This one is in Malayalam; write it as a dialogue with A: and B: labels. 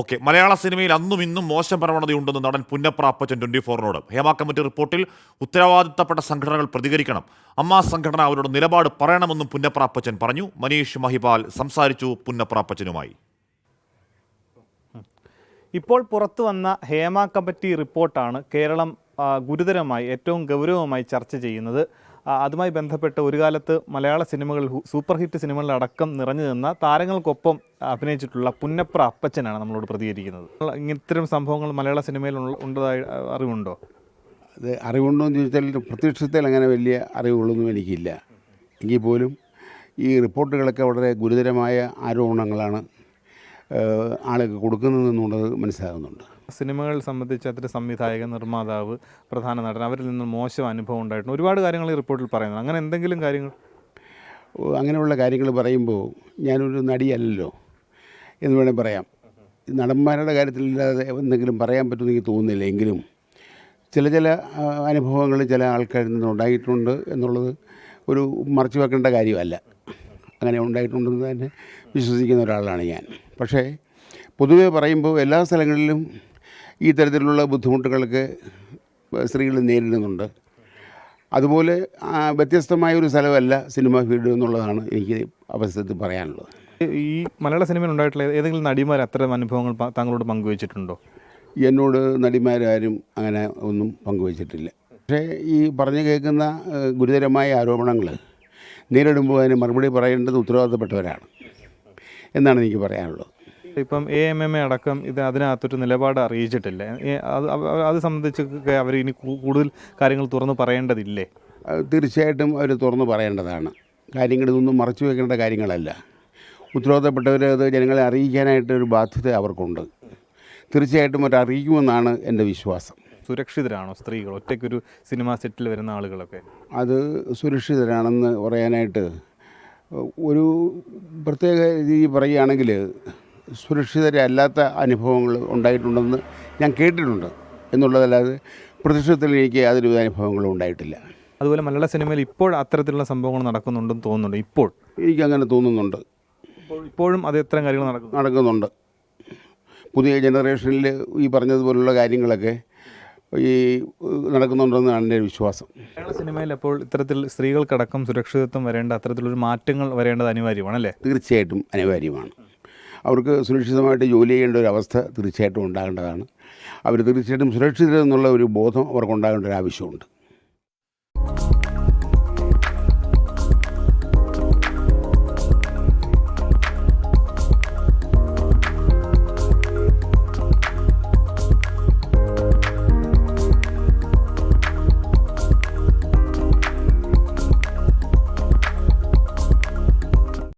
A: ഓക്കെ, മലയാള സിനിമയിൽ അന്നും ഇന്നും മോശം പ്രവണതയുണ്ടെന്ന് നടൻ പുന്നപ്ര അപ്പച്ചൻ 24നോട്. ഹേമ കമ്മിറ്റി റിപ്പോർട്ടിൽ ഉത്തരവാദിത്തപ്പെട്ട സംഘടനകൾ പ്രതികരിക്കണം, അമ്മ സംഘടന അവരുടെ നിലപാട് പറയണമെന്നും പുന്നപ്ര അപ്പച്ചൻ പറഞ്ഞു. മനീഷ് മഹിപാൽ സംസാരിച്ചു പുന്നപ്ര അപ്പച്ചനുമായി.
B: ഇപ്പോൾ പുറത്തു വന്ന ഹേമ കമ്മിറ്റി റിപ്പോർട്ടാണ് കേരളം ഗുരുതരമായി ഏറ്റവും ഗൗരവമായി ചർച്ച ചെയ്യുന്നത്. അതുമായി ബന്ധപ്പെട്ട് ഒരു കാലത്ത് മലയാള സിനിമകൾ സൂപ്പർ ഹിറ്റ് സിനിമകളിലടക്കം നിറഞ്ഞു നിന്ന താരങ്ങൾക്കൊപ്പം അഭിനയിച്ചിട്ടുള്ള പുന്നപ്ര അപ്പച്ചനാണ് നമ്മളോട് പ്രതികരിക്കുന്നത്. ഇത്തരം സംഭവങ്ങൾ മലയാള സിനിമയിൽ ഉള്ളതായി അറിവുണ്ടോ?
C: അത് അറിവുണ്ടോ എന്ന് ചോദിച്ചാൽ പ്രത്യക്ഷത്തിൽ അങ്ങനെ വലിയ അറിവുകളൊന്നും എനിക്കില്ല. എങ്കിൽ പോലും ഈ റിപ്പോർട്ടുകളൊക്കെ വളരെ ഗുരുതരമായ ആരോപണങ്ങളാണ് ആളുകൾ കൊടുക്കുന്നതെന്നുള്ളത് മനസ്സിലാകുന്നുണ്ട്.
B: സിനിമകൾ സംബന്ധിച്ച് അത്ര സംവിധായകൻ, നിർമ്മാതാവ്, പ്രധാന നടൻ അവരിൽ നിന്ന് മോശം അനുഭവം ഉണ്ടായിട്ടുണ്ട്. ഒരുപാട് കാര്യങ്ങൾ ഈ റിപ്പോർട്ടിൽ പറയുന്നത്. അങ്ങനെ എന്തെങ്കിലും കാര്യങ്ങൾ?
C: അങ്ങനെയുള്ള കാര്യങ്ങൾ പറയുമ്പോൾ ഞാനൊരു നടിയല്ലല്ലോ എന്ന് വേണമെങ്കിൽ പറയാം. നടന്മാരുടെ കാര്യത്തിലില്ലാതെ എന്തെങ്കിലും പറയാൻ പറ്റുമെന്ന് എനിക്ക് തോന്നുന്നില്ല. എങ്കിലും ചില അനുഭവങ്ങൾ ചില ആൾക്കാരിൽ നിന്ന് ഉണ്ടായിട്ടുണ്ട് എന്നുള്ളത് ഒരു മറച്ചു വെക്കേണ്ട കാര്യമല്ല. അങ്ങനെ ഉണ്ടായിട്ടുണ്ടെന്ന് തന്നെ വിശ്വസിക്കുന്ന ഒരാളാണ് ഞാൻ. പക്ഷേ പൊതുവെ പറയുമ്പോൾ എല്ലാ സ്ഥലങ്ങളിലും ഈ തരത്തിലുള്ള ബുദ്ധിമുട്ടുകളൊക്കെ സ്ത്രീകൾ നേരിടുന്നുണ്ട്. അതുപോലെ വ്യത്യസ്തമായൊരു സ്ഥലമല്ല സിനിമ ഫീൽഡ് എന്നുള്ളതാണ് എനിക്ക് അവസരത്തിൽ പറയാനുള്ളത്.
B: ഈ മലയാള സിനിമയിൽ ഉണ്ടായിട്ടുള്ള ഏതെങ്കിലും നടിമാർ അത്തരം അനുഭവങ്ങൾ താങ്കളോട് പങ്കുവച്ചിട്ടുണ്ടോ?
C: എന്നോട് നടിമാരാരും അങ്ങനെ ഒന്നും പങ്കുവച്ചിട്ടില്ല. പക്ഷേ ഈ പറഞ്ഞു കേൾക്കുന്ന ഗുരുതരമായ ആരോപണങ്ങൾ നേരിടുമ്പോൾ അതിന് മറുപടി പറയേണ്ടത് ഉത്തരവാദിത്തപ്പെട്ടവരാണ് എന്നാണ് എനിക്ക് പറയാനുള്ളത്.
B: ഇപ്പം AMMA അടക്കം അതിനകത്തൊരു നിലപാട് അറിയിച്ചിട്ടില്ല. അത് സംബന്ധിച്ച് അവർ ഇനി കൂടുതൽ കാര്യങ്ങൾ തുറന്ന് പറയേണ്ടതില്ലേ?
C: തീർച്ചയായിട്ടും അവർ തുറന്ന് പറയേണ്ടതാണ്. കാര്യങ്ങളിതൊന്നും മറച്ചു വയ്ക്കേണ്ട കാര്യങ്ങളല്ല. ഉത്തരവാദിത്തപ്പെട്ടവർ അത് ജനങ്ങളെ അറിയിക്കാനായിട്ടൊരു ബാധ്യത അവർക്കുണ്ട്. തീർച്ചയായിട്ടും അവർ അറിയിക്കുമെന്നാണ് എൻ്റെ വിശ്വാസം.
B: സുരക്ഷിതരാണോ സ്ത്രീകൾ ഒറ്റയ്ക്കൊരു സിനിമാ സെറ്റിൽ വരുന്ന ആളുകളൊക്കെ?
C: അത് സുരക്ഷിതരാണെന്ന് പറയാനായിട്ട് ഒരു പ്രത്യേക രീതി പറയുകയാണെങ്കിൽ സുരക്ഷിതരല്ലാത്ത അനുഭവങ്ങൾ ഉണ്ടായിട്ടുണ്ടെന്ന് ഞാൻ കേട്ടിട്ടുണ്ട് എന്നുള്ളതല്ലാതെ പ്രത്യക്ഷത്തിൽ എനിക്ക് യാതൊരു അനുഭവങ്ങളും ഉണ്ടായിട്ടില്ല.
B: അതുപോലെ മലയാള സിനിമയിൽ ഇപ്പോൾ അത്തരത്തിലുള്ള സംഭവങ്ങൾ നടക്കുന്നുണ്ടെന്ന് തോന്നുന്നുണ്ട്. ഇപ്പോൾ
C: എനിക്കങ്ങനെ തോന്നുന്നുണ്ട്.
B: ഇപ്പോഴും അത് എത്ര കാര്യങ്ങൾ
C: നടക്കുന്നുണ്ട്. പുതിയ ജനറേഷനിൽ ഈ പറഞ്ഞതുപോലുള്ള കാര്യങ്ങളൊക്കെ ഈ നടക്കുന്നുണ്ടെന്നാണ് എൻ്റെ വിശ്വാസം.
B: മലയാള സിനിമയിൽ അപ്പോൾ ഇത്തരത്തിൽ സ്ത്രീകൾക്കടക്കം സുരക്ഷിതത്വം വരേണ്ട അത്തരത്തിലൊരു മാറ്റങ്ങൾ വരേണ്ടത് അനിവാര്യമാണല്ലേ?
C: തീർച്ചയായിട്ടും അനിവാര്യമാണ്. അവർക്ക് സുരക്ഷിതമായിട്ട് ജോലി ചെയ്യേണ്ട ഒരു അവസ്ഥ തീർച്ചയായിട്ടും ഉണ്ടാകേണ്ടതാണ്. അവർ തീർച്ചയായിട്ടും സുരക്ഷിതരെന്നുള്ള ഒരു ബോധം അവർക്കുണ്ടാകേണ്ട ഒരു ആവശ്യമുണ്ട്.